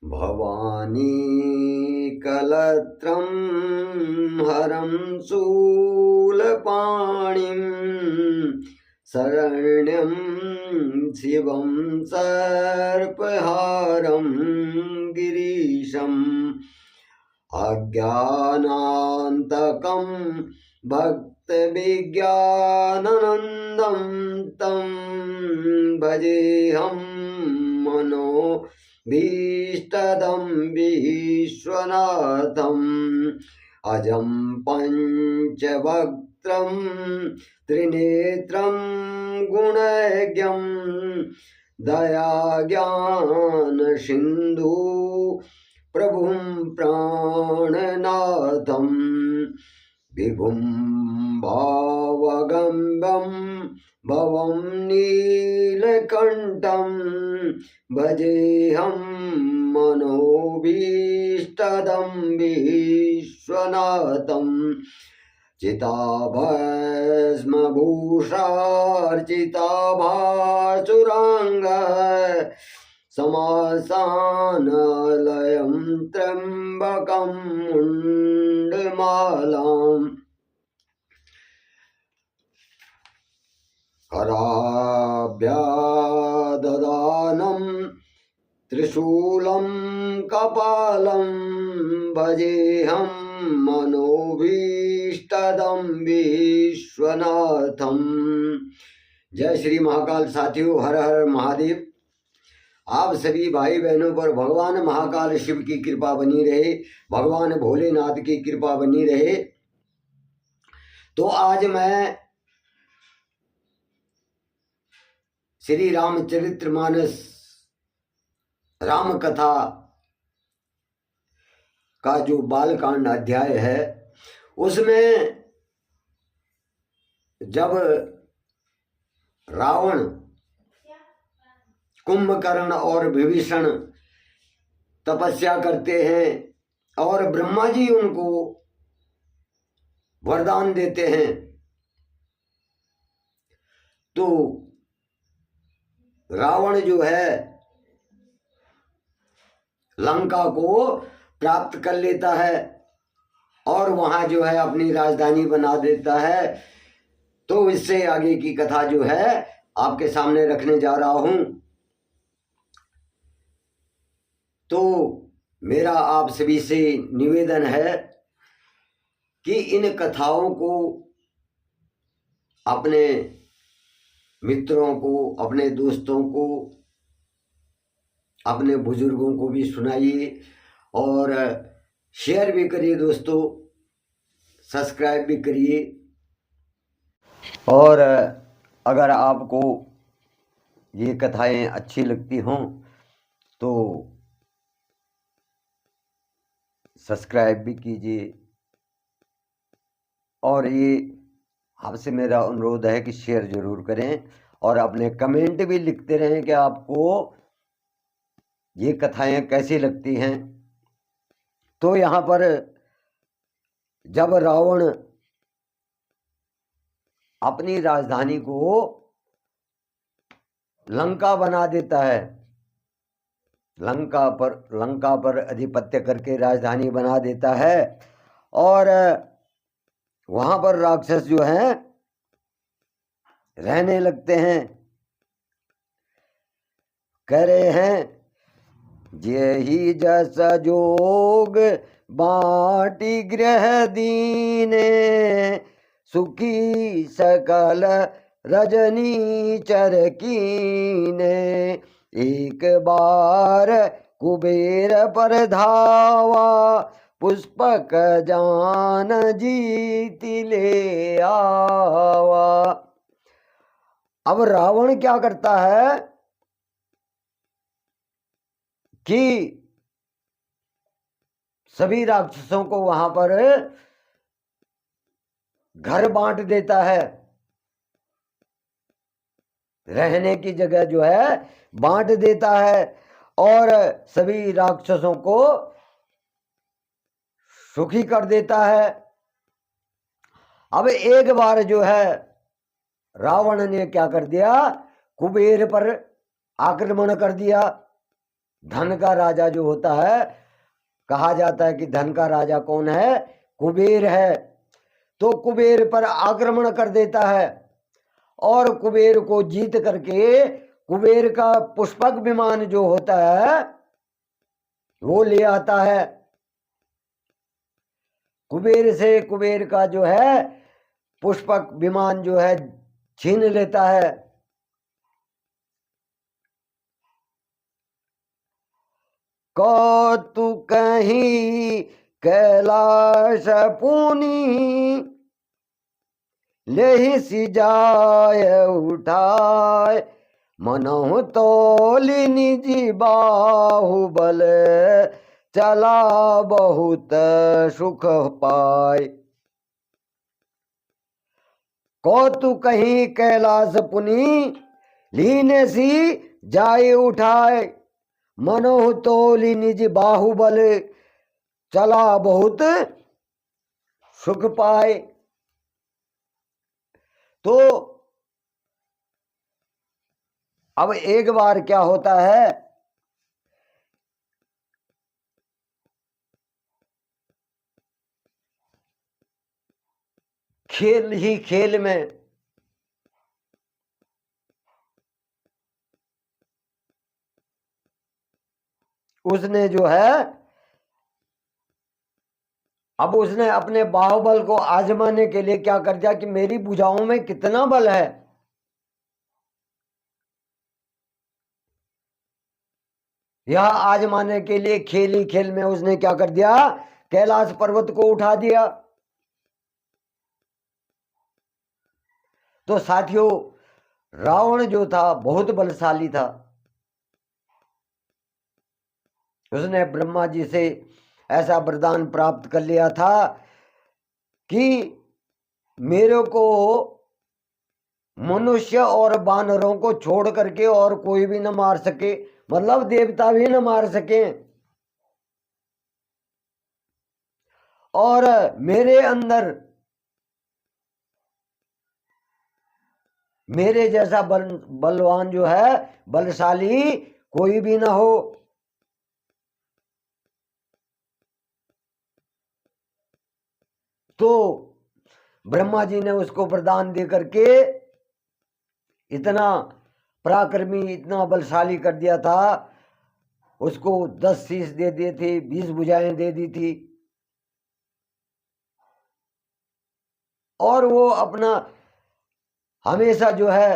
भवानी कलत्रं हरं शूलपाणिं शरण्यं शिवं सर्पहारं गिरीशम् अज्ञानान्तकं भक्तविज्ञाननन्दं तं भजेऽहं मनो भीष्टदं विश्वनाथम् अजं पञ्चवक्त्रं त्रिनेत्रं गुणज्ञं दयाज्ञानसिन्धु प्रभुं प्राणनाथं विभुं भावगम्भं भवं नीलकण्ठं भजेऽहं मनोभीष्टदं विश्वनाथं चिताभस्मभूषार्चिताभासुराङ्ग समासानलयं त्र्यम्बकं मुण्डमालाम् कराभ्याददानं त्रिशूलं कपालं भजेऽहं मनोभीष्टदं विश्वनाथम। जय श्री महाकाल। साथियों, हर हर महादेव। आप सभी भाई बहनों पर भगवान महाकाल शिव की कृपा बनी रहे, भगवान भोलेनाथ की कृपा बनी रहे। तो आज मैं श्री रामचरितमानस राम कथा का जो बालकांड अध्याय है, उसमें जब रावण, कुंभकर्ण और विभीषण तपस्या करते हैं और ब्रह्मा जी उनको वरदान देते हैं, तो रावण जो है लंका को प्राप्त कर लेता है और वहां जो है अपनी राजधानी बना देता है। तो इससे आगे की कथा जो है आपके सामने रखने जा रहा हूं। तो मेरा आप सभी से निवेदन है कि इन कथाओं को अपने मित्रों को, अपने दोस्तों को, अपने बुजुर्गों को भी सुनाइए और शेयर भी करिए दोस्तों, सब्सक्राइब भी करिए। और अगर आपको ये कथाएं अच्छी लगती हों तो सब्सक्राइब भी कीजिए। और ये आपसे मेरा अनुरोध है कि शेयर जरूर करें और अपने कमेंट भी लिखते रहें कि आपको ये कथाएं कैसी लगती हैं। तो यहाँ पर जब रावण अपनी राजधानी को लंका बना देता है, लंका पर अधिपत्य करके राजधानी बना देता है और वहां पर राक्षस जो हैं रहने लगते हैं। कह रहे हैं, जेहि जस जोग बाटी गृह दीने, सुखी सकल रजनी चरकीने, एक बार कुबेर पर धावा, पुष्पक जान जीत ले आवा। अब रावण क्या करता है कि सभी राक्षसों को वहां पर घर बांट देता है, रहने की जगह जो है बांट देता है और सभी राक्षसों को सुखी कर देता है। अब एक बार जो है रावण ने क्या कर दिया, कुबेर पर आक्रमण कर दिया धन का राजा जो होता है, कहा जाता है कि धन का राजा कौन है? कुबेर है। तो कुबेर पर आक्रमण कर देता है और कुबेर को जीत करके कुबेर का पुष्पक विमान जो होता है वो ले आता है। कुबेर से कुबेर का जो है पुष्पक विमान जो है छीन लेता है। कौतुक कहीं कैलाश पुनि ले सिजाय उठाय मनहु तोली निजी बाहुबल चला बहुत सुख पाय। कौतुक कहीं कैलाश पुनि लीने सी जाए उठाए मनोह तोली निज बाहुबल चला बहुत सुख पाए। तो अब एक बार क्या होता है, खेल ही खेल में उसने जो है, अब उसने अपने बाहुबल को आजमाने के लिए क्या कर दिया कि मेरी भुजाओं में कितना बल है। यह आजमाने के लिए खेल ही खेल में उसने क्या कर दिया, कैलाश पर्वत को उठा दिया। तो साथियों, रावण जो था बहुत बलशाली था। उसने ब्रह्मा जी से ऐसा वरदान प्राप्त कर लिया था कि मेरे को मनुष्य और वानरों को छोड़ करके और कोई भी न मार सके, मतलब देवता भी न मार सके। और मेरे अंदर मेरे जैसा बलवान जो है, बलशाली कोई भी ना हो। तो ब्रह्मा जी ने उसको वरदान दे करके इतना पराक्रमी, इतना बलशाली कर दिया था। उसको 10 शीश दे दिए थे, 20 भुजाएं दे दी थी, और वो अपना हमेशा जो है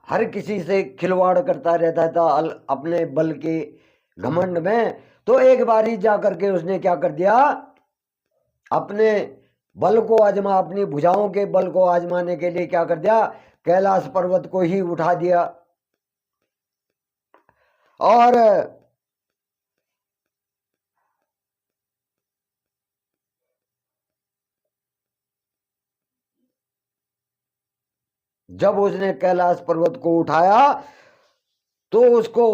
हर किसी से खिलवाड़ करता रहता था अपने बल के घमंड में। तो एक बारी जा करके उसने क्या कर दिया, अपने बल को आजमा, अपनी भुजाओं के बल को आजमाने के लिए क्या कर दिया, कैलाश पर्वत को ही उठा दिया। और जब उसने कैलाश पर्वत को उठाया तो उसको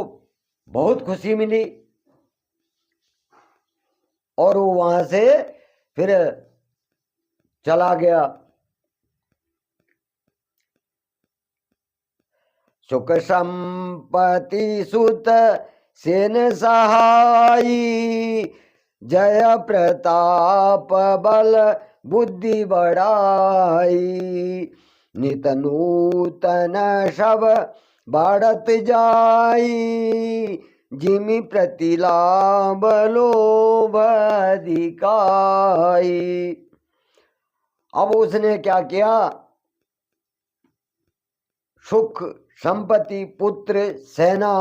बहुत खुशी मिली और वो वहां से फिर चला गया। सुख संपत्ति सुत सेन सहाई जय प्रताप बल बुद्धि बढ़ाई नित नूतन सब बढ़त जाई जिमि प्रतिलाभ लोभ अधिकाई। अब उसने क्या किया, सुख संपत्ति पुत्र सेना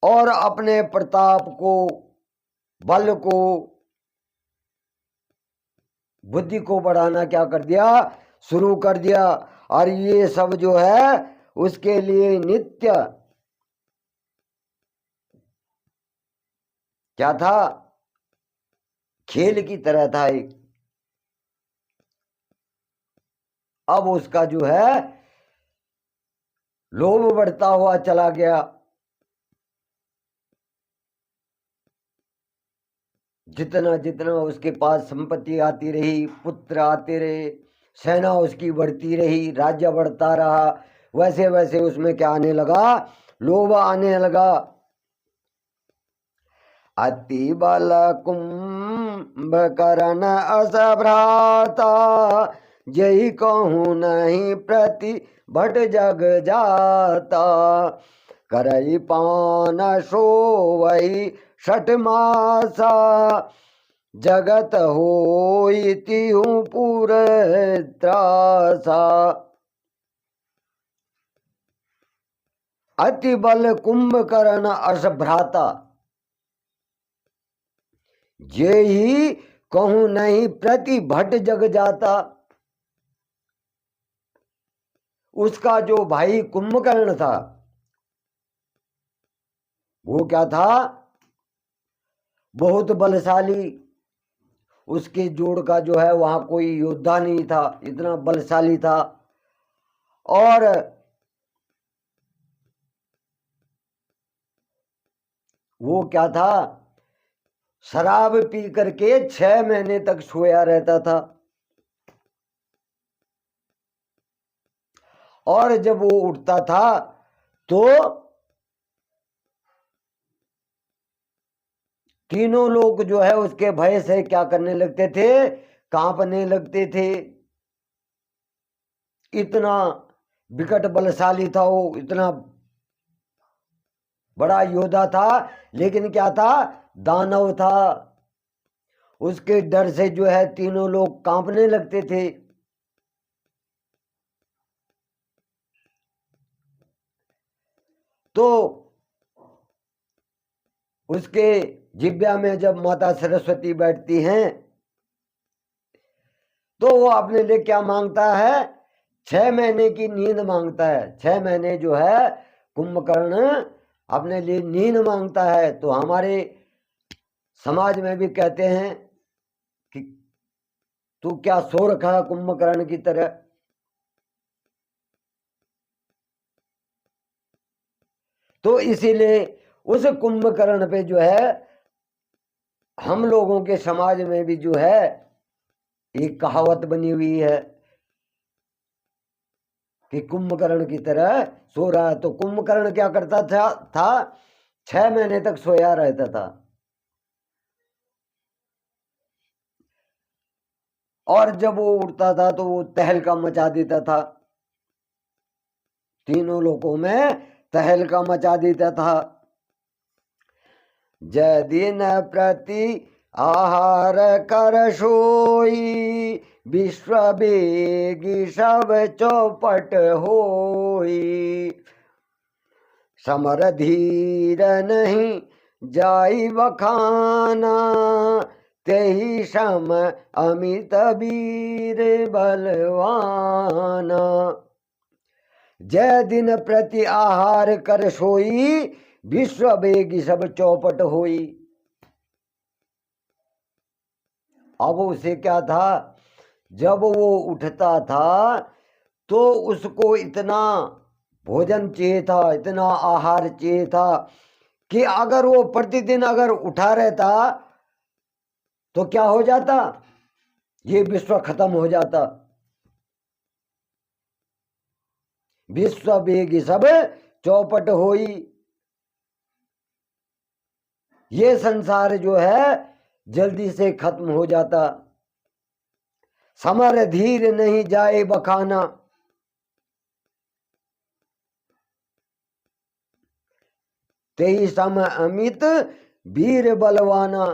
और अपने प्रताप को, बल को, बुद्धि को बढ़ाना क्या कर दिया, शुरू कर दिया। और ये सब जो है उसके लिए नित्य क्या था, खेल की तरह था एक। अब उसका जो है लोभ बढ़ता हुआ चला गया। जितना जितना उसके पास संपत्ति आती रही, पुत्र आते रहे, सेना उसकी बढ़ती रही, राज्य बढ़ता रहा, वैसे वैसे उसमें क्या आने लगा, लोभ आने लगा। अति बल कुंभकर्ण अस भ्राता, जही कहूँ नहीं प्रति भट जग जाता। करई पान सो वही 6 मासा, जगत होई तिहु पुर त्रासा। अति बल कुंभकर्ण अस भ्राता, जे ही कहूँ नहीं प्रति भट जग जाता। उसका जो भाई कुंभकर्ण था वो क्या था, बहुत बलशाली। उसके जोड़ का जो है वहां कोई योद्धा नहीं था, इतना बलशाली था। और वो क्या था, शराब पी करके 6 महीने तक सोया रहता था। और जब वो उठता था तो तीनों लोग जो है उसके भय से क्या करने लगते थे, कांपने लगते थे। इतना विकट बलशाली था वो, इतना बड़ा योद्धा था, लेकिन क्या था, दानव था। उसके डर से जो है तीनों लोग कांपने लगते थे। तो उसके जिब्या में जब माता सरस्वती बैठती हैं तो वो अपने लिए क्या मांगता है, 6 महीने की नींद मांगता है। 6 महीने जो है कुंभकर्ण अपने लिए नींद मांगता है। तो हमारे समाज में भी कहते हैं कि तू क्या सो रखा है कुंभकर्ण की तरह। तो इसीलिए उस कुंभकर्ण पे जो है हम लोगों के समाज में भी जो है एक कहावत बनी हुई है कि कुंभकर्ण की तरह सो रहा है। तो कुंभकर्ण क्या करता था 6 महीने तक सोया रहता था। और जब वो उठता था तो वो तहलका मचा देता था, तीनों लोगों में तहलका मचा देता था। जय दिन प्रति आहार कर सोई, विश्व बेगी सब चौपट होई। समर धीर नहीं जाई बखाना, तेहि सम अमित वीर बलवाना। जय दिन प्रति आहार कर सोई, विश्व बेगी सब चौपट होई। अब उसे क्या था, जब वो उठता था तो उसको इतना भोजन चाहिए था, इतना आहार चाहिए था कि अगर वो प्रतिदिन अगर उठा रहता तो क्या हो जाता, ये विश्व खत्म हो जाता। विश्व बेगी सब चौपट होई। ये संसार जो है जल्दी से खत्म हो जाता। समर धीर नहीं जाए बखाना, तेई सम अमित वीर बलवाना।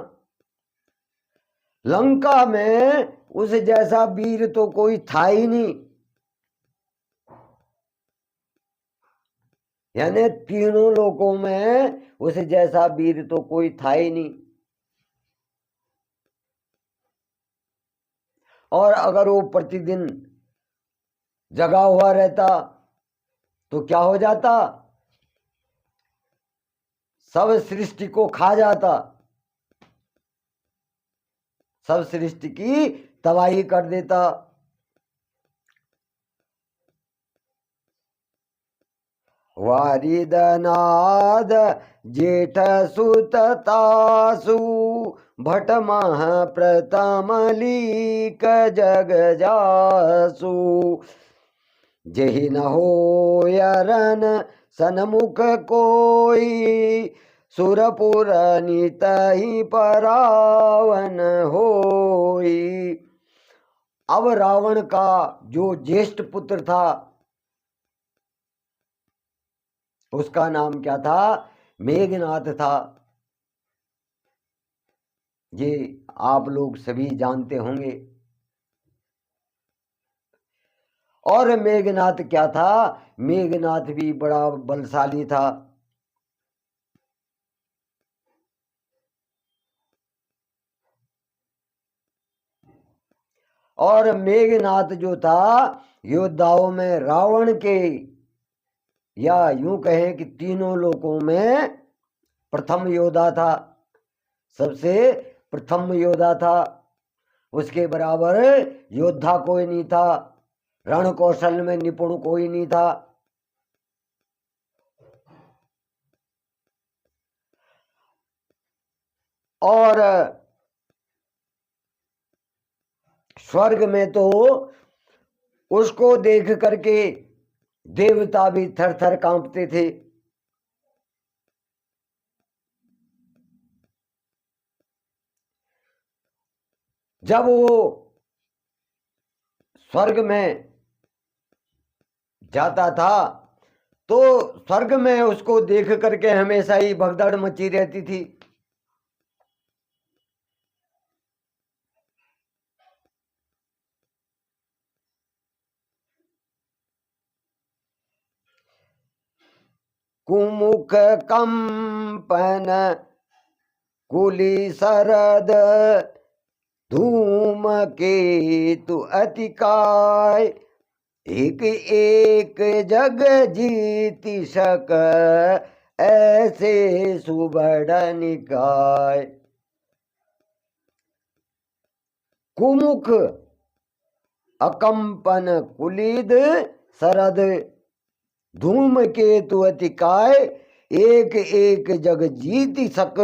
लंका में उस जैसा वीर तो कोई था ही नहीं। यानी तीनों लोकों में उस जैसा वीर तो कोई था ही नहीं। और अगर वो प्रतिदिन जगा हुआ रहता तो क्या हो जाता, सब सृष्टि को खा जाता, सब सृष्टि की तबाही कर देता। वारिदनाद जेठ सुत तासु, भट मह प्रथम लीक जग जासु। जेहि न हो यरन सन्मुख कोई, सुरपुर नीत ही परावन होई। अब रावण का जो ज्येष्ठ पुत्र था उसका नाम क्या था? मेघनाथ था। ये आप लोग सभी जानते होंगे। और मेघनाथ क्या था? मेघनाथ भी बड़ा बलशाली था। और मेघनाथ जो था योद्धाओं में रावण के, या यूं कहें कि तीनों लोकों में प्रथम योद्धा था, सबसे प्रथम योद्धा था। उसके बराबर योद्धा कोई नहीं था, रण कौशल में निपुण कोई नहीं था। और स्वर्ग में तो उसको देख करके देवता भी थर थर कांपते थे। जब वो स्वर्ग में जाता था तो स्वर्ग में उसको देख करके हमेशा ही भगदड़ मची रहती थी। कुमुख कंपन कुली सरद धूम केतु अतिकाय। एक एक जग जीति सक ऐसे सुबड़ निकाय। कुमुख अकंपन कुलिद सरद धूम केतु अतिकाय। एक एक जग जीति सक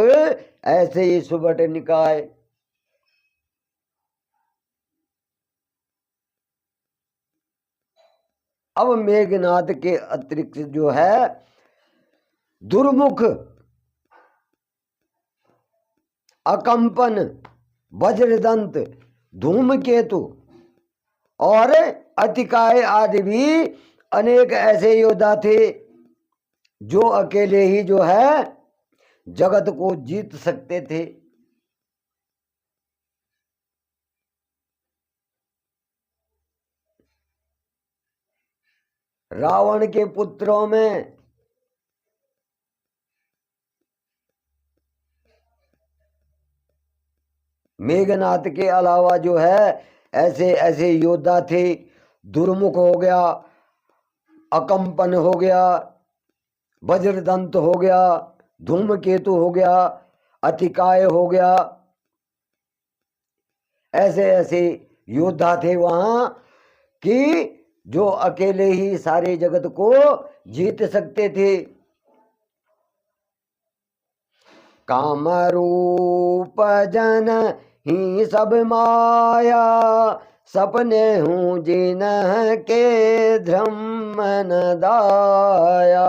ऐसे ही सुबड़ निकाय। अब मेघनाथ के अतिरिक्त जो है दुर्मुख अकंपन वज्रदंत धूमकेतु और अतिकाय आदि भी अनेक ऐसे योद्धा थे जो अकेले ही जो है जगत को जीत सकते थे। रावण के पुत्रों में मेघनाथ के अलावा जो है ऐसे ऐसे योद्धा थे। दुर्मुख हो गया, अकंपन हो गया, वज्रदंत हो गया, धूमकेतु हो गया, अतिकाय हो गया। ऐसे ऐसे योद्धा थे वहां कि जो अकेले ही सारे जगत को जीत सकते थे। कामरूप जन ही सब माया सपने हूँ जिन के ध्रम न दाया।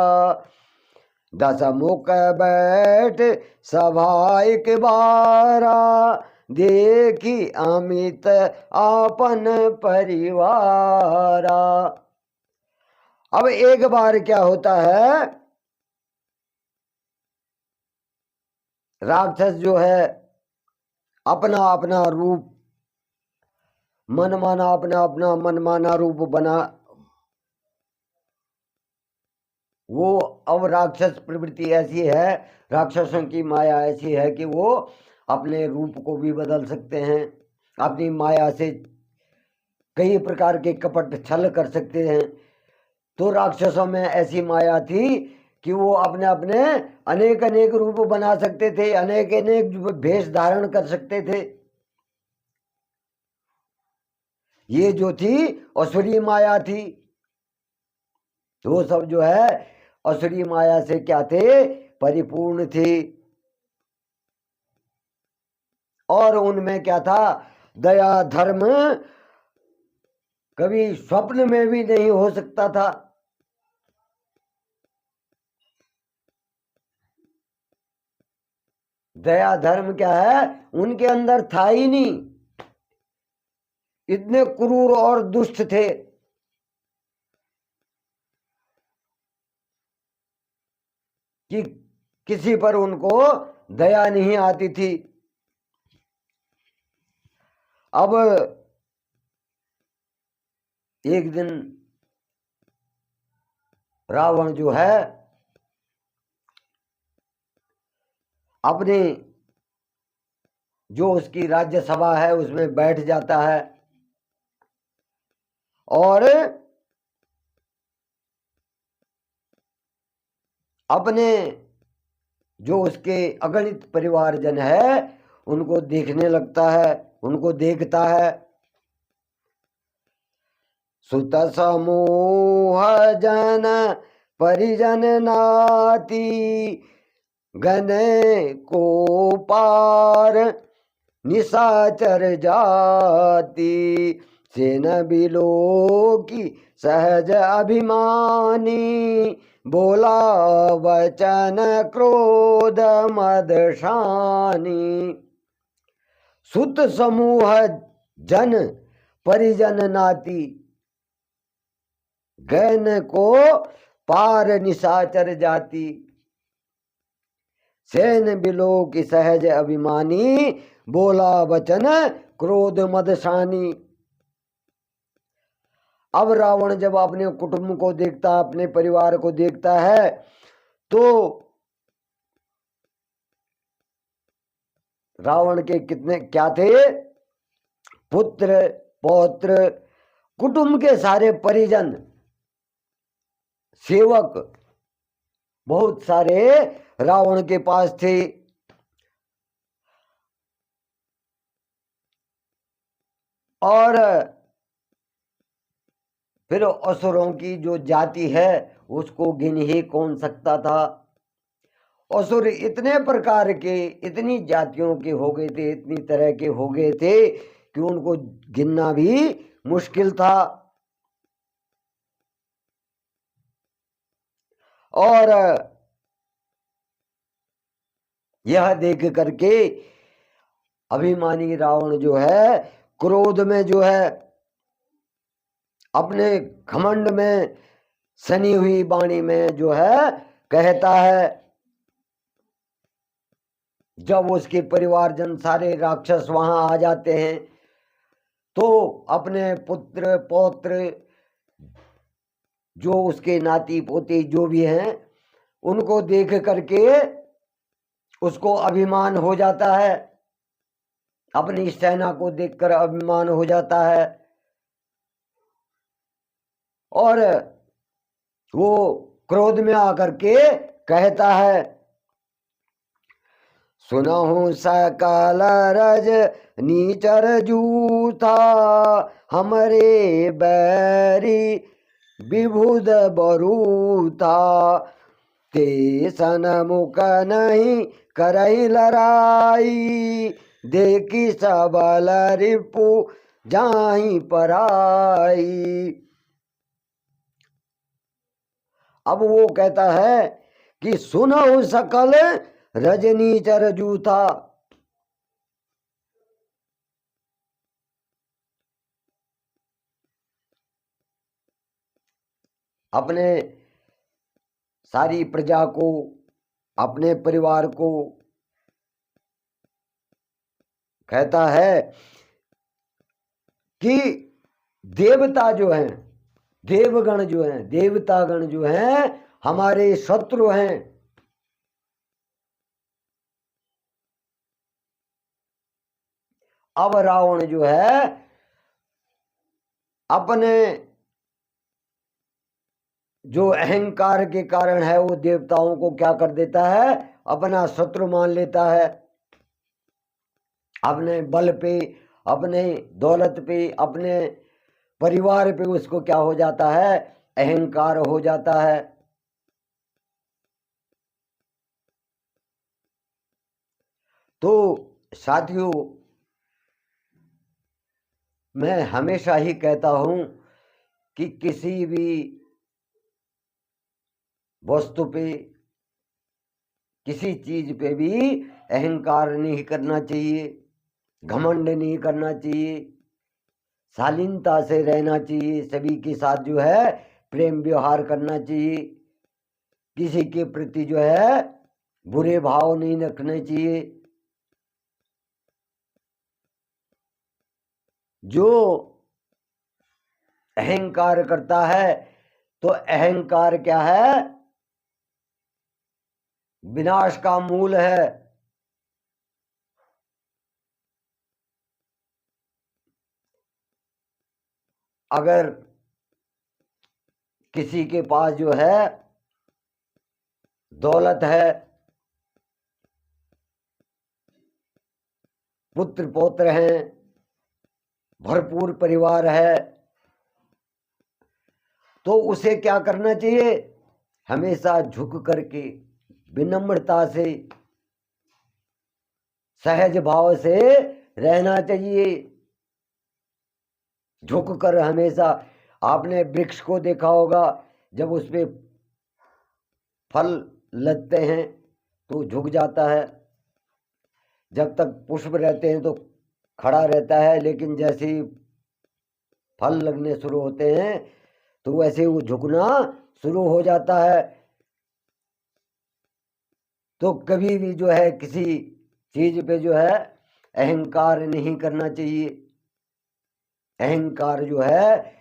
दस मुख बैठ सभाइक बारा देखी अमित आपन परिवारा। अब एक बार क्या होता है, राक्षस जो है अपना अपना रूप मनमाना अपना अपना मनमाना रूप बना, वो अब राक्षस प्रवृत्ति ऐसी है, राक्षसों की माया ऐसी है कि वो अपने रूप को भी बदल सकते हैं, अपनी माया से कई प्रकार के कपट छल कर सकते हैं। तो राक्षसों में ऐसी माया थी कि वो अपने अपने अनेक अनेक रूप बना सकते थे, अनेक अनेक भेष धारण कर सकते थे। ये जो थी असुरी माया थी। वो सब जो है असुरी माया से क्या थे, परिपूर्ण थे। और उनमें क्या था, दया धर्म कभी स्वप्न में भी नहीं हो सकता था। दया धर्म क्या है उनके अंदर था ही नहीं, इतने क्रूर और दुष्ट थे। कि किसी पर उनको दया नहीं आती थी। अब एक दिन रावण जो है अपने जो उसकी राज्यसभा है उसमें बैठ जाता है और अपने जो उसके अगणित परिवारजन है उनको देखने लगता है, उनको देखता है। सुत समूह जन परिजन नाती गने को पार निशाचर जाति सेन बिलो की सहज अभिमानी बोला वचन क्रोध मदशानी। सुत समूह जन परिजन नाती गैन को पार निशाचर जाति सेन बिलो की सहज अभिमानी बोला वचन क्रोध मदशानी। अब रावण जब अपने कुटुंब को देखता, अपने परिवार को देखता है तो रावण के कितने क्या थे, पुत्र पौत्र कुटुंब के सारे परिजन सेवक बहुत सारे रावण के पास थे। और फिर असुरों की जो जाति है उसको गिन ही कौन सकता था। असुर इतने प्रकार के, इतनी जातियों के हो गए थे, इतनी तरह के हो गए थे कि उनको गिनना भी मुश्किल था। और यह देख करके अभिमानी रावण जो है क्रोध में जो है अपने घमंड में सनी हुई वाणी में जो है कहता है, जब उसके परिवारजन सारे राक्षस वहां आ जाते हैं तो अपने पुत्र पौत्र जो उसके नाती पोते जो भी हैं उनको देख करके उसको अभिमान हो जाता है, अपनी सेना को देखकर अभिमान हो जाता है। और वो क्रोध में आकर के कहता है, सुनहु सकल रज नीचर जूथा हमरे बैरी विभुद बरूथा ते सनमुख नहीं करई लड़ाई देखी सबल रिपु जाहि पराई। अब वो कहता है कि सुनहु सकल रजनीचर जूथा, अपने सारी प्रजा को, अपने परिवार को कहता है कि देवता जो हैं, देवगण जो हैं, देवतागण जो हैं हमारे शत्रु हैं। अब रावण जो है अपने जो अहंकार के कारण है वो देवताओं को क्या कर देता है, अपना शत्रु मान लेता है। अपने बल पे, अपने दौलत पे, अपने परिवार पे उसको क्या हो जाता है, अहंकार हो जाता है। तो साथियों, मैं हमेशा ही कहता हूं कि किसी भी वस्तु पे, किसी चीज पे भी अहंकार नहीं करना चाहिए, घमंड नहीं करना चाहिए, शालीनता से रहना चाहिए, सभी के साथ जो है प्रेम व्यवहार करना चाहिए, किसी के प्रति जो है बुरे भाव नहीं रखने चाहिए। जो अहंकार करता है तो अहंकार क्या है? विनाश का मूल है। अगर किसी के पास जो है दौलत है, पुत्र पौत्र हैं, भरपूर परिवार है, तो उसे क्या करना चाहिए? हमेशा झुक करके विनम्रता से सहज भाव से रहना चाहिए। झुक कर हमेशा, आपने वृक्ष को देखा होगा, जब उस पे फल लगते हैं तो झुक जाता है, जब तक पुष्प रहते हैं तो खड़ा रहता है, लेकिन जैसे ही फल लगने शुरू होते हैं तो वैसे वो झुकना शुरू हो जाता है। तो कभी भी जो है किसी चीज पे जो है अहंकार नहीं करना चाहिए। अहंकार जो है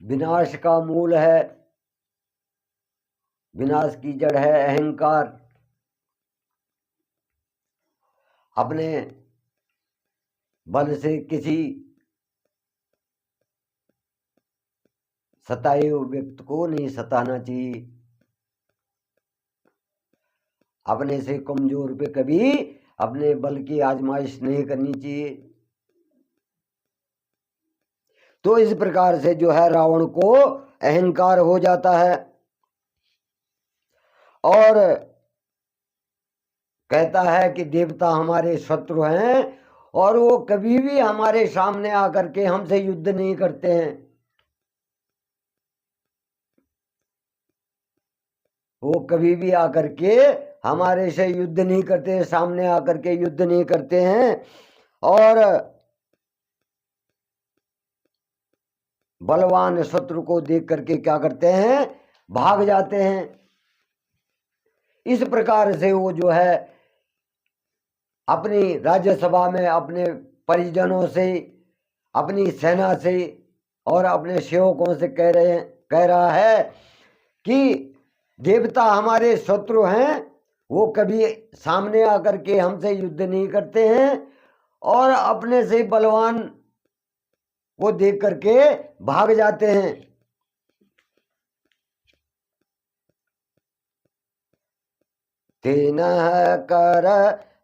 विनाश का मूल है, विनाश की जड़ है अहंकार। अपने बल से किसी सताए हुए व्यक्ति को नहीं सताना चाहिए। अपने से कमजोर पे कभी अपने बल की आजमाइश नहीं करनी चाहिए। तो इस प्रकार से जो है रावण को अहंकार हो जाता है और कहता है कि देवता हमारे शत्रु हैं और वो कभी भी हमारे सामने आकर के हमसे युद्ध नहीं करते हैं। वो कभी भी आकर के हमारे से युद्ध नहीं करते, सामने आकर के युद्ध नहीं करते हैं और बलवान शत्रु को देख करके क्या करते हैं? भाग जाते हैं। इस प्रकार से वो जो है अपनी राज्यसभा में अपने परिजनों से, अपनी सेना से और अपने सेवकों से कह रहा है कि देवता हमारे शत्रु हैं, वो कभी सामने आकर के हमसे युद्ध नहीं करते हैं और अपने से बलवान वो देख करके भाग जाते हैं। तेनह कर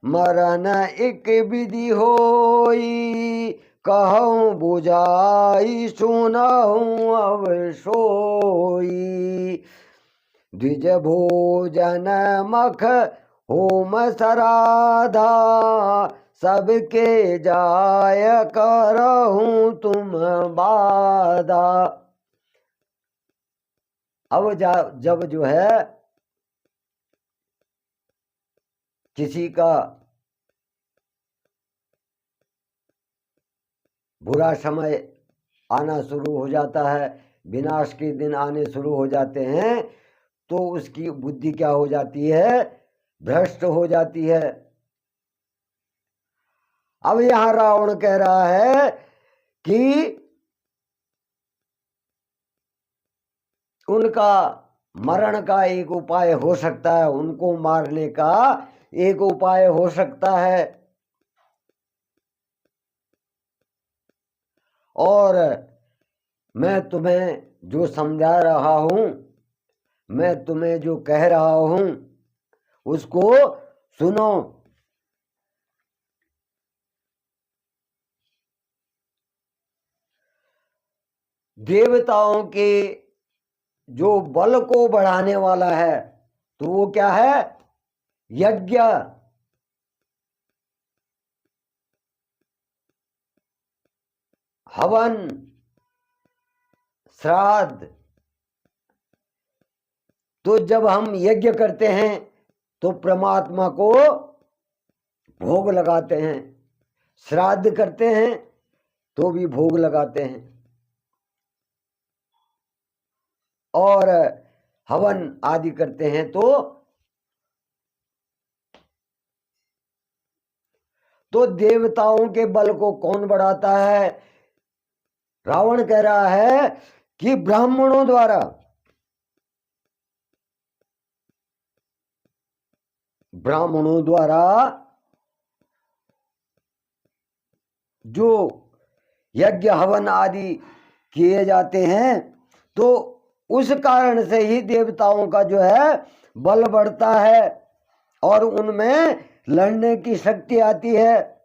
मरन एक विधि होई, कहूँ बुझाई सुनहूँ अब सोई। द्विज भोजन मख होम सराधा, सबके जाय करहूँ तुम बाधा। अब जब जो है किसी का बुरा समय आना शुरू हो जाता है, विनाश के दिन आने शुरू हो जाते हैं, तो उसकी बुद्धि क्या हो जाती है? भ्रष्ट हो जाती है। अब यहां रावण कह रहा है कि उनका मरण का एक उपाय हो सकता है, उनको मारने का एक उपाय हो सकता है। और मैं तुम्हें जो समझा रहा हूं, मैं तुम्हें जो कह रहा हूं उसको सुनो। देवताओं के जो बल को बढ़ाने वाला है तो वो क्या है? यज्ञ। हवन, श्राद्ध। तो जब हम यज्ञ करते हैं तो परमात्मा को भोग लगाते हैं, श्राद्ध करते हैं तो भी भोग लगाते हैं, और हवन आदि करते हैं तो देवताओं के बल को कौन बढ़ाता है? रावण कह रहा है कि ब्राह्मणों द्वारा, ब्राह्मणों द्वारा जो यज्ञ हवन आदि किए जाते हैं तो उस कारण से ही देवताओं का जो है बल बढ़ता है और उनमें लड़ने की शक्ति आती है।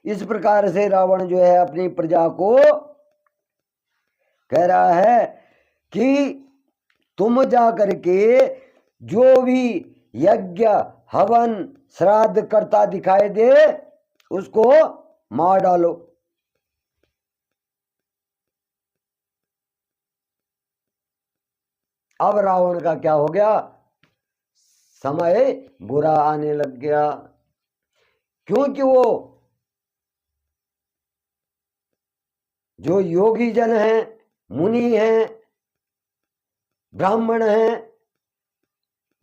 इस प्रकार से रावण जो है अपनी प्रजा को कह रहा है कि तुम जा करके जो भी यज्ञ हवन श्राद्ध करता दिखाई दे उसको मार डालो। अब रावण का क्या हो गया? समय बुरा आने लग गया, क्योंकि वो जो योगी जन हैं, मुनि हैं, ब्राह्मण हैं,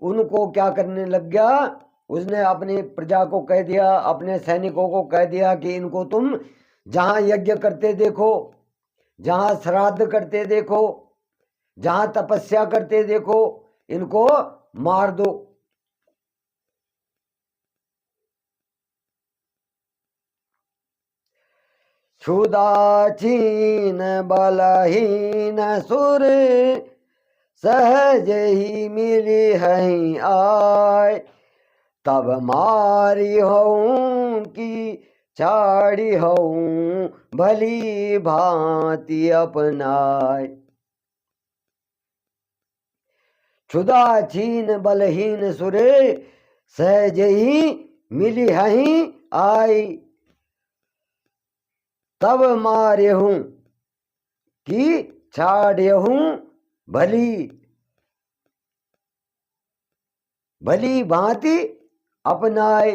उनको क्या करने लग गया? उसने अपनी प्रजा को कह दिया, अपने सैनिकों को कह दिया कि इनको तुम जहां यज्ञ करते देखो, जहां श्राद्ध करते देखो, जहां तपस्या करते देखो, इनको मार दो। क्षुदाचीन बलहीन सुर सहज ही मिली हहीं आय, तब मारी हूं की छाड़ी हूं भली भांति अपनाय। क्षुदाचीन बलहीन सुरे सहज ही मिली हहीं आई, तब मारे हूं कि छाड़े हूं भली भली भांति अपनाए।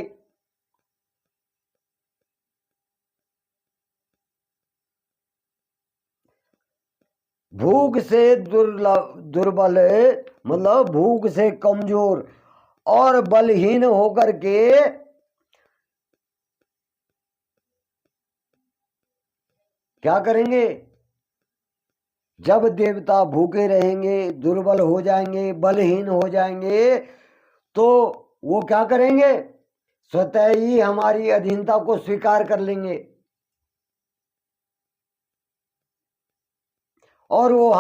भूख से दुर्बल मतलब भूख से कमजोर और बलहीन होकर के क्या करेंगे? जब देवता भूखे रहेंगे, दुर्बल हो जाएंगे, बलहीन हो जाएंगे तो वो क्या करेंगे? स्वतः ही हमारी अधीनता को स्वीकार कर लेंगे और वो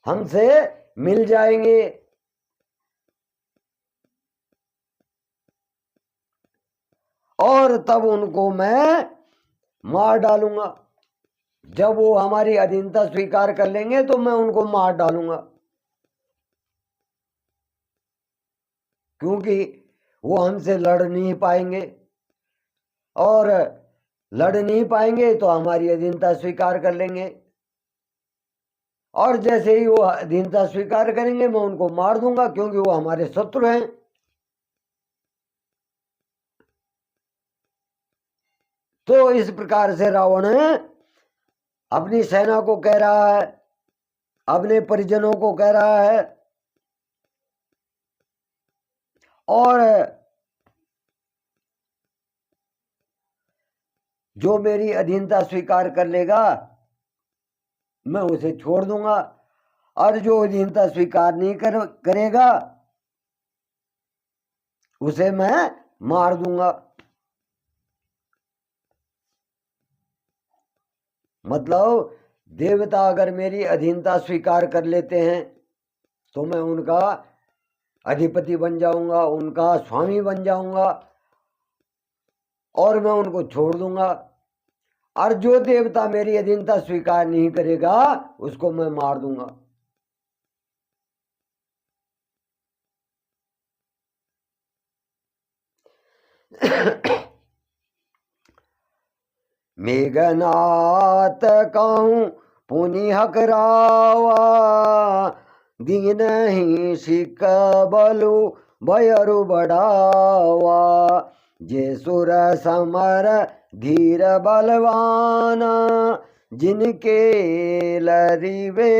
हमसे मिल जाएंगे। और तब उनको मैं मार डालूंगा। जब वो हमारी अधीनता स्वीकार कर लेंगे तो मैं उनको मार डालूंगा, क्योंकि वो हमसे लड़ नहीं पाएंगे, और लड़ नहीं पाएंगे तो हमारी अधीनता स्वीकार कर लेंगे, और जैसे ही वो अधीनता स्वीकार करेंगे मैं उनको मार दूंगा, क्योंकि वो हमारे शत्रु हैं। तो इस प्रकार से रावण अपनी सेना को कह रहा है, अपने परिजनों को कह रहा है, और जो मेरी अधीनता स्वीकार कर लेगा मैं उसे छोड़ दूंगा, और जो अधीनता स्वीकार नहीं करेगा उसे मैं मार दूंगा। मतलब देवता अगर मेरी अधीनता स्वीकार कर लेते हैं तो मैं उनका अधिपति बन जाऊंगा, उनका स्वामी बन जाऊंगा, और मैं उनको छोड़ दूंगा। और जो देवता मेरी अधीनता स्वीकार नहीं करेगा उसको मैं मार दूंगा। मेघनाथ कहूं पुनि हकरावा, दीनहि सिक बलु भयरु बढ़ावा। जे सुर समर धीर बलवाना, जिनके लरिवे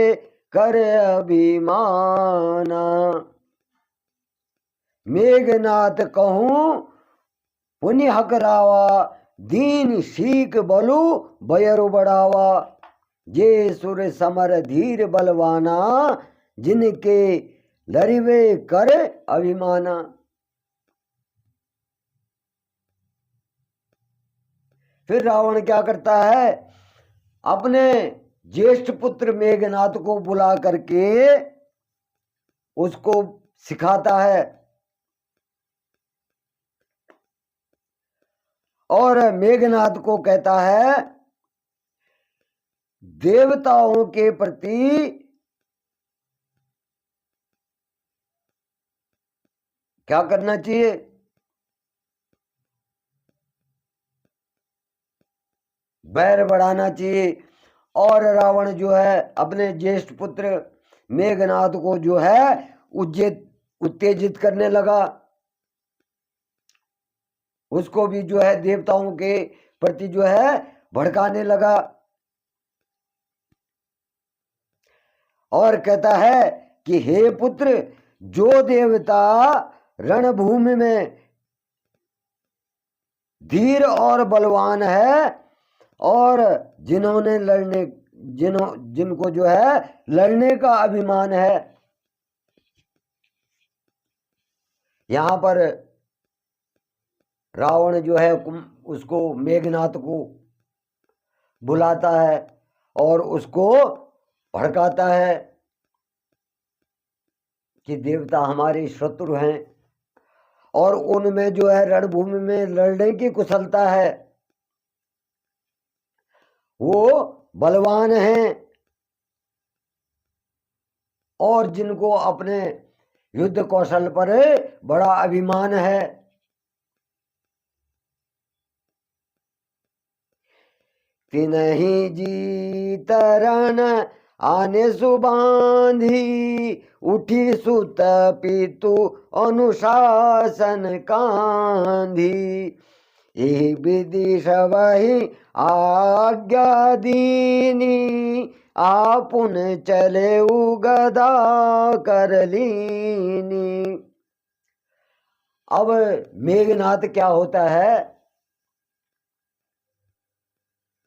कर अभिमाना। मेघनाथ कहूँ पुनि हकरावा, दीन सीख बलु भयरु बढ़ावा। जे सुर समर धीर बलवाना, जिनके लरिवे कर अभिमाना। फिर रावण क्या करता है, अपने ज्येष्ठ पुत्र मेघनाथ को बुला करके उसको सिखाता है और मेघनाथ को कहता है देवताओं के प्रति क्या करना चाहिए, बैर बढ़ाना चाहिए। और रावण जो है अपने ज्येष्ठ पुत्र मेघनाथ को जो है उत्तेजित करने लगा, उसको भी जो है देवताओं के प्रति जो है भड़काने लगा और कहता है कि हे पुत्र, जो देवता रणभूमि में धीर और बलवान है और जिनको जो है लड़ने का अभिमान है। यहां पर रावण जो है उसको मेघनाथ को बुलाता है और उसको भड़काता है कि देवता हमारे शत्रु हैं और उनमें जो है रणभूमि में लड़ने की कुशलता है, वो बलवान हैं और जिनको अपने युद्ध कौशल पर बड़ा अभिमान है। तिनहि जीत रण आने सुबांधी, उठी सुत पितु अनुशासन कांधी। यही विधि सबहि आज्ञा दीनी, आपुन चले गदा कर लीनी। अब मेघनाथ क्या होता है,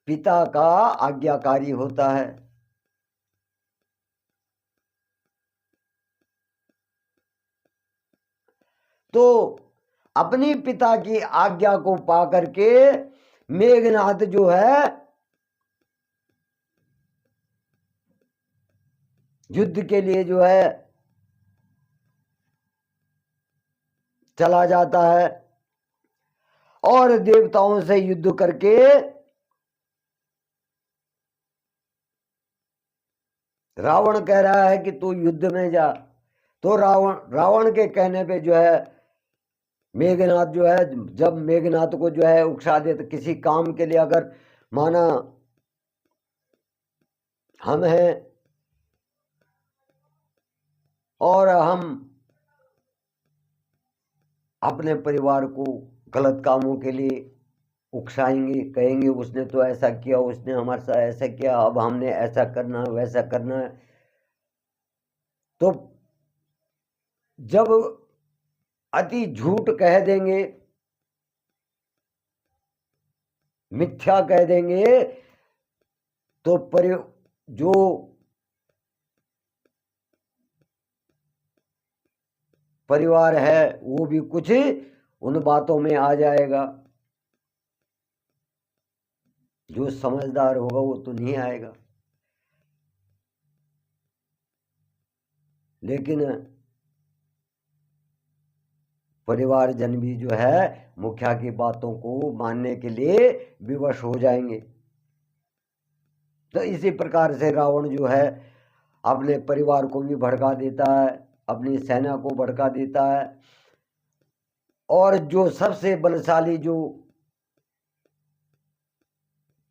पिता का आज्ञाकारी होता है। तो अपनी पिता की आज्ञा को पा करके मेघनाथ जो है युद्ध के लिए जो है चला जाता है और देवताओं से युद्ध करके रावण कह रहा है कि तू युद्ध में जा। तो रावण के कहने पे जो है मेघनाथ जो है, जब मेघनाथ को जो है उकसा दे, तो किसी काम के लिए अगर माना हम हैं और हम अपने परिवार को गलत कामों के लिए उकसाएंगे, कहेंगे उसने तो ऐसा किया, उसने हमारे साथ ऐसा किया, अब हमने ऐसा करना है वैसा करना है। तो जब अति झूठ कह देंगे, मिथ्या कह देंगे, तो जो परिवार है वो भी कुछ उन बातों में आ जाएगा। जो समझदार होगा वो तो नहीं आएगा, लेकिन परिवारजन भी जो है मुखिया की बातों को मानने के लिए विवश हो जाएंगे। तो इसी प्रकार से रावण जो है अपने परिवार को भी भड़का देता है, अपनी सेना को भड़का देता है और जो सबसे बलशाली जो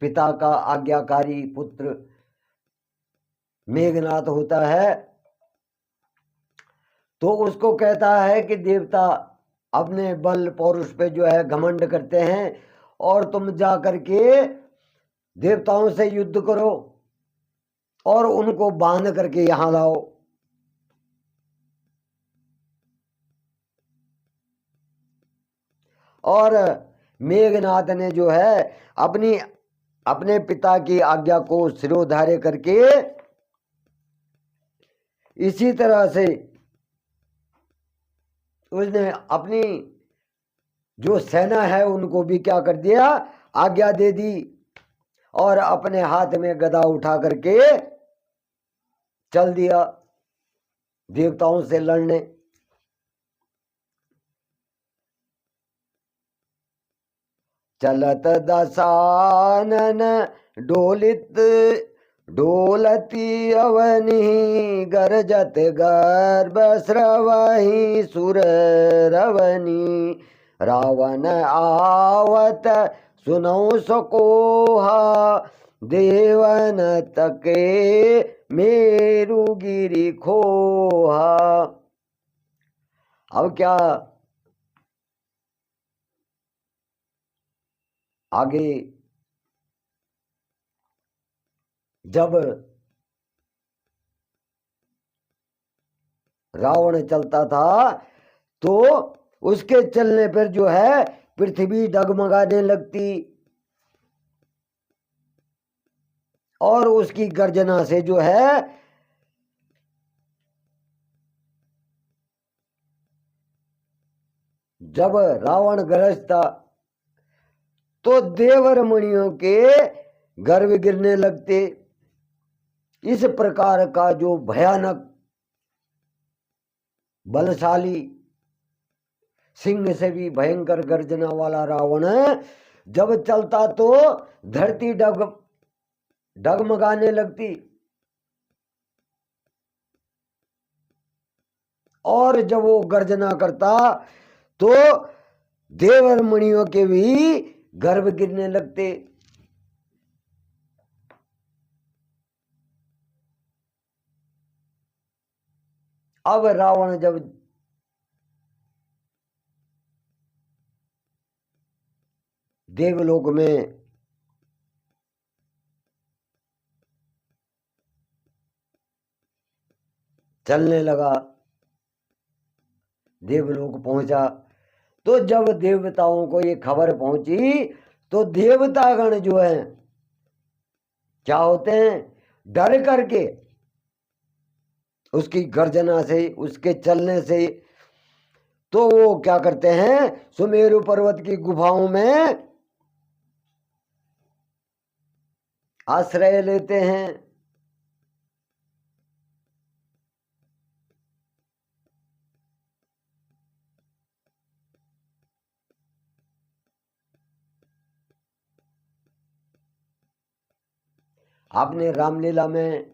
पिता का आज्ञाकारी पुत्र मेघनाथ होता है, तो उसको कहता है कि देवता अपने बल पौरुष पे जो है घमंड करते हैं और तुम जा करके देवताओं से युद्ध करो और उनको बांध करके यहां लाओ। और मेघनाथ ने जो है अपने पिता की आज्ञा को शिरोधार्य करके इसी तरह से उसने अपनी जो सेना है उनको भी क्या कर दिया, आज्ञा दे दी और अपने हाथ में गदा उठा करके चल दिया देवताओं से लड़ने। चलत दशानन डोलित डोलती अवनी गरजत गर्भ स्रवहि सुर रवनी रावण आवत सुनौ सकोहा देवन तके मेरुगिरि खोहा। अब क्या आगे जब रावण चलता था तो उसके चलने पर जो है पृथ्वी डगमगाने लगती और उसकी गर्जना से जो है जब रावण गरजता तो देवर मुनियों के गर्भ गिरने लगते। इस प्रकार का जो भयानक बलशाली सिंह से भी भयंकर गर्जना वाला रावण जब चलता तो धरती डगमगाने लगती और जब वो गर्जना करता तो देवर मुनियों के भी गर्भ गिरने लगते। अब रावण जब देवलोक में चलने लगा, देवलोक पहुंचा, तो जब देवताओं को ये खबर पहुंची तो देवतागण जो है क्या होते हैं, डर करके उसकी गर्जना से उसके चलने से तो वो क्या करते हैं, सुमेरु पर्वत की गुफाओं में आश्रय लेते हैं। आपने रामलीला में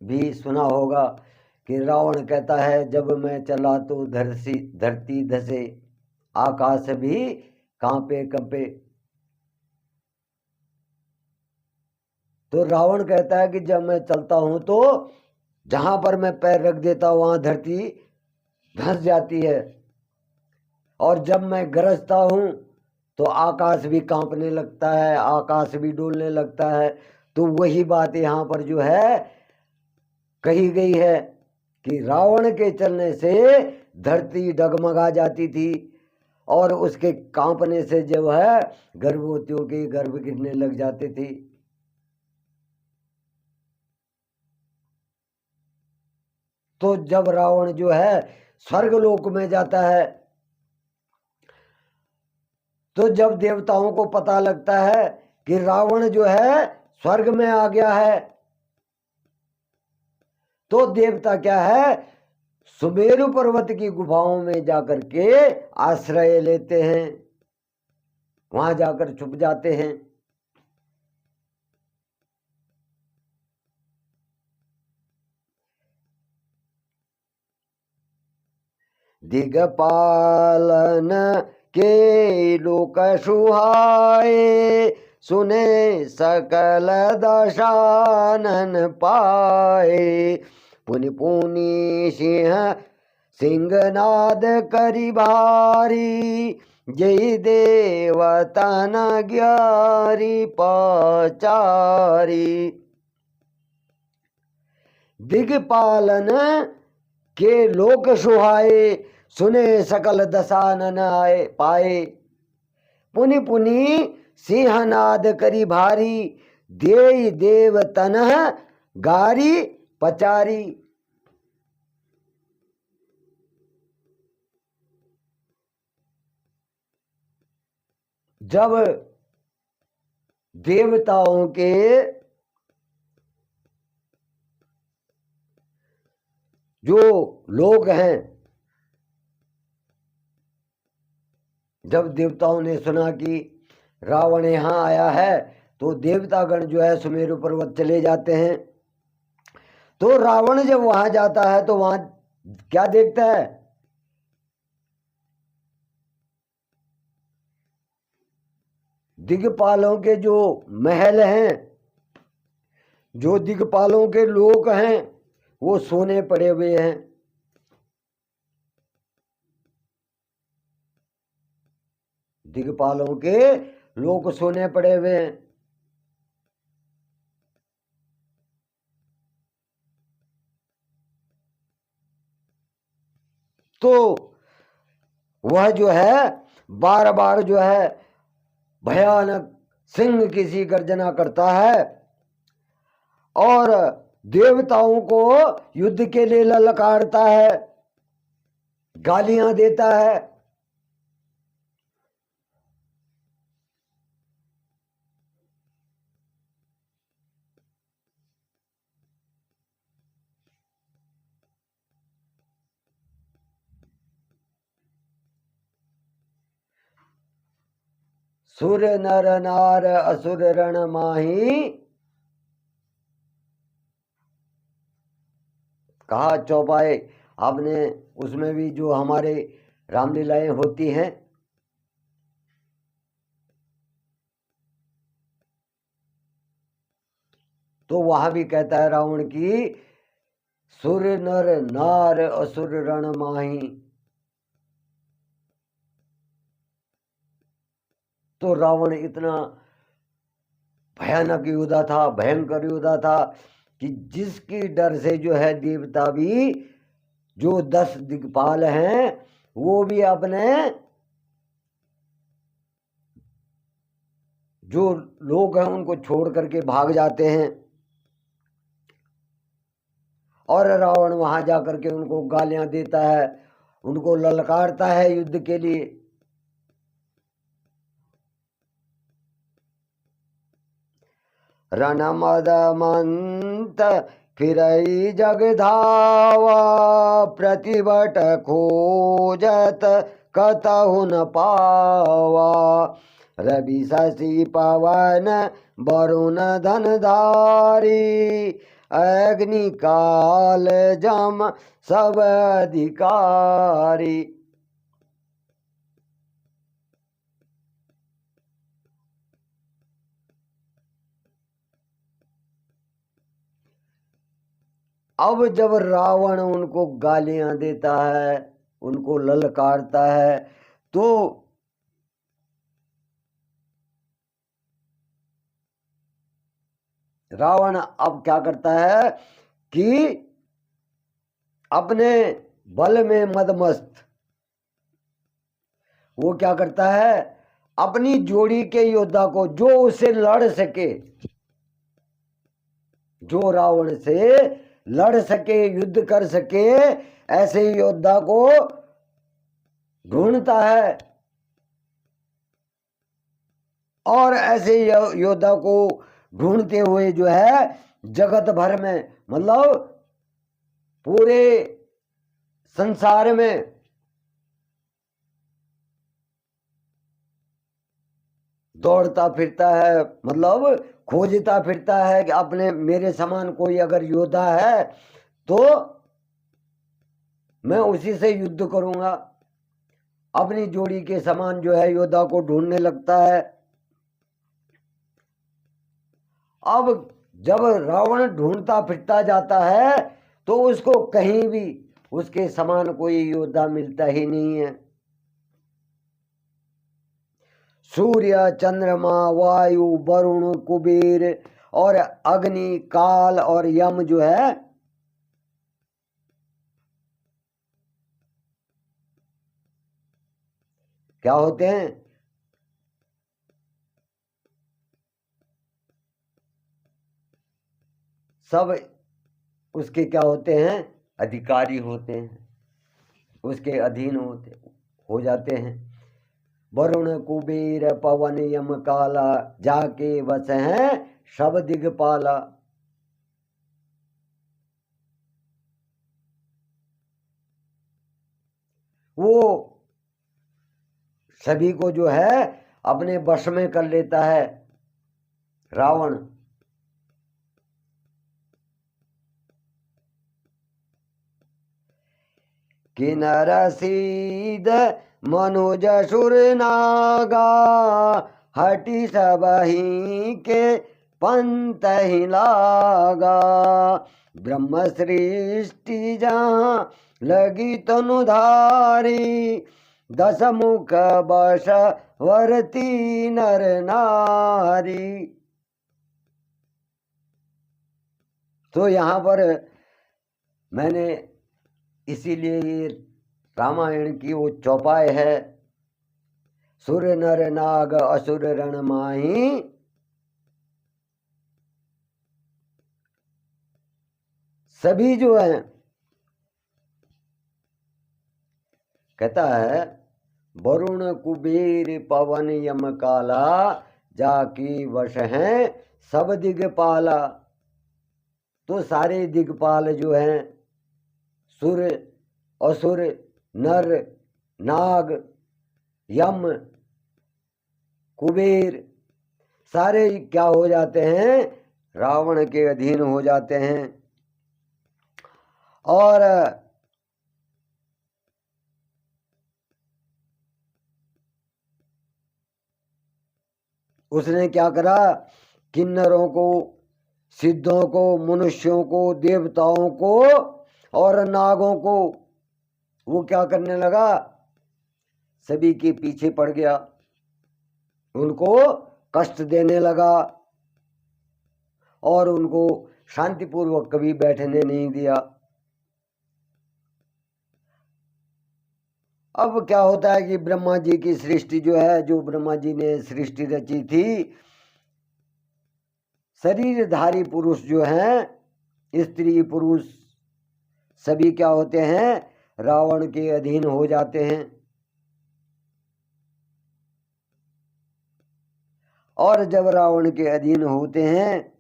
भी सुना होगा कि रावण कहता है जब मैं चला तो धरती धसे आकाश भी कांपे कंपे। तो रावण कहता है कि जब मैं चलता हूं तो जहां पर मैं पैर रख देता हूं वहां धरती धंस जाती है और जब मैं गरजता हूं तो आकाश भी कांपने लगता है, आकाश भी डोलने लगता है। तो वही बात यहाँ पर जो है कही गई है कि रावण के चलने से धरती डगमगा जाती थी और उसके कांपने से जो है गर्भवतियों के गर्भ गिरने लग जाते थे। तो जब रावण जो है स्वर्गलोक में जाता है तो जब देवताओं को पता लगता है कि रावण जो है स्वर्ग में आ गया है तो देवता क्या है, सुमेरु पर्वत की गुफाओं में जाकर के आश्रय लेते हैं, वहां जाकर छुप जाते हैं। दिगपालन के लोक सुहाए सुने सकल दशानन पाए पुनि पुनि सिंह सिंहनाद करी भारी, जय देवतन ग्यारी पचारी। दिग्पालन के लोक सुहाए, सुने सकल दशानन आए पाए। पुनि पुनि सिंहनाद करी भारी, देय देव तनह गारी पचारी। जब देवताओं के जो लोग हैं, जब देवताओं ने सुना कि रावण यहाँ आया है, तो देवतागण जो है सुमेरु पर्वत चले जाते हैं। तो रावण जब वहां जाता है तो वहां क्या देखता है? दिग्पालों के जो महल हैं, जो दिग्पालों के लोग हैं, वो सोने पड़े हुए हैं। दिग्पालों के लोग सोने पड़े हुए हैं। तो वह जो है बार बार जो है भयानक सिंह किसी गर्जना करता है और देवताओं को युद्ध के लिए ललकारता है, गालियां देता है। सुर नर नार असुर रण माही, कहा चौपाए। आपने उसमें भी जो हमारे रामलीलाएं होती हैं, तो वहां भी कहता है रावण की सुर नर नार असुर रण माही। तो रावण इतना भयानक योद्धा था, भयंकर योद्धा था कि जिसकी डर से जो है देवता भी, जो 10 दिग्पाल हैं, वो भी अपने जो लोग हैं उनको छोड़ करके भाग जाते हैं। और रावण वहां जाकर के उनको गालियां देता है, उनको ललकारता है युद्ध के लिए। रणमद मंत फिरई जग धावा, प्रतिबट खोजत कतहु न पावा। रवि शशि पवन वरुण धनधारी, अग्नि काल जम सब अधिकारी। अब जब रावण उनको गालियां देता है, उनको ललकारता है, तो रावण अब क्या करता है कि अपने बल में मदमस्त वो क्या करता है, अपनी जोड़ी के योद्धा को, जो उससे लड़ सके, जो रावण से लड़ सके, युद्ध कर सके, ऐसे योद्धा को ढूंढता है। और ऐसे योद्धा को ढूंढते हुए जो है जगत भर में, मतलब पूरे संसार में दौड़ता फिरता है, मतलब खोजता फिरता है कि अपने मेरे समान कोई अगर योद्धा है तो मैं उसी से युद्ध करूंगा। अपनी जोड़ी के समान जो है योद्धा को ढूंढने लगता है। अब जब रावण ढूंढता फिरता जाता है तो उसको कहीं भी उसके समान कोई योद्धा मिलता ही नहीं है। सूर्य, चंद्रमा, वायु, वरुण, कुबेर और अग्नि, काल और यम जो है क्या होते हैं? सब उसके क्या होते हैं? अधिकारी होते हैं, उसके अधीन हो जाते हैं। वरुण, कुबेर, पवन, यम, काला जाके बस हैं सब दिगपाला। वो सभी को जो है अपने वश में कर लेता है रावण। किन्नर सीध मनुज सुर नागा, हटी सबही के पंत ही लागा। ब्रह्म सृष्टि जहाँ लगी तनुधारी, दस मुख बश वर्ती नर नारी। तो यहाँ पर मैंने इसीलिए ये रामायण की वो चौपाई है, सुर नर नाग असुर रण माही, सभी जो है कहता है वरुण, कुबेर, पवन, यम, काला जाकी वश हैं सब दिगपाला। तो सारे दिगपाल जो हैं, सुर, असुर, नर, नाग, यम, कुबेर, सारे क्या हो जाते हैं? रावण के अधीन हो जाते हैं। और उसने क्या करा? किन्नरों को, सिद्धों को, मनुष्यों को, देवताओं को और नागों को वो क्या करने लगा? सभी के पीछे पड़ गया, उनको कष्ट देने लगा और उनको शांतिपूर्वक कभी बैठने नहीं दिया। अब क्या होता है कि ब्रह्मा जी की सृष्टि जो है, जो ब्रह्मा जी ने सृष्टि रची थी, शरीरधारी पुरुष जो हैं, स्त्री पुरुष सभी क्या होते हैं? रावण के अधीन हो जाते हैं। और जब रावण के अधीन होते हैं,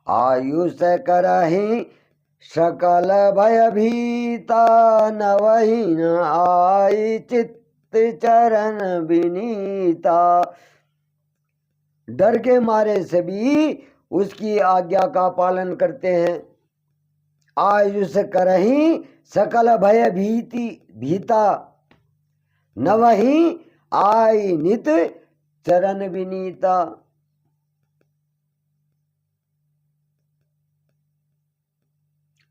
आयुष करहि सकल भय भीता, नवहि न आई चित्त चरण विनीता। डर के मारे सभी उसकी आज्ञा का पालन करते हैं। आयुष करहि सकल भय भीता, नवहि आई नित चरण विनीता।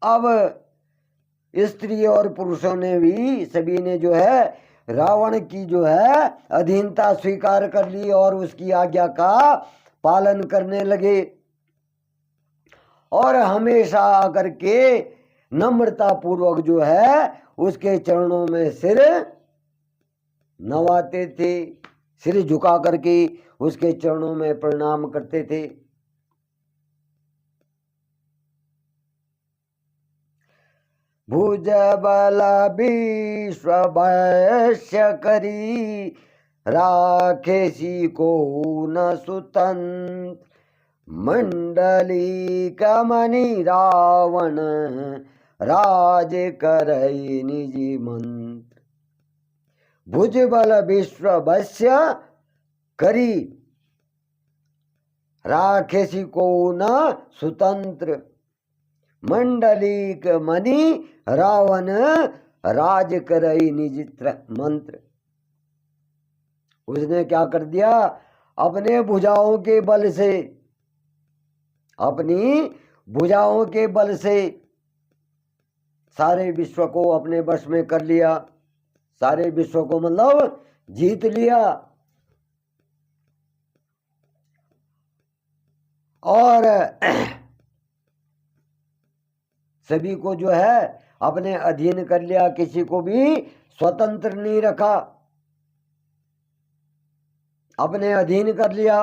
अब स्त्री और पुरुषों ने भी, सभी ने जो है रावण की जो है अधीनता स्वीकार कर ली और उसकी आज्ञा का पालन करने लगे और हमेशा आकर के नम्रता पूर्वक जो है उसके चरणों में सिर नवाते थे, सिर झुका करके उसके चरणों में प्रणाम करते थे। भुज बल विश्व वैश्य करी, राखेसी को न सुतंत्र। मंडली कमनि रावण, राज करई निजी मंत्र। भुज बल विश्व वैश्य करी, राखेसी को न सुतंत्र। मंडलीक मणि रावण, राज करई निज मंत्र। उसने क्या कर दिया? अपने भुजाओं के बल से, अपनी भुजाओं के बल से सारे विश्व को अपने वश में कर लिया, सारे विश्व को मतलब जीत लिया, और सभी को जो है अपने अधीन कर लिया, किसी को भी स्वतंत्र नहीं रखा, अपने अधीन कर लिया।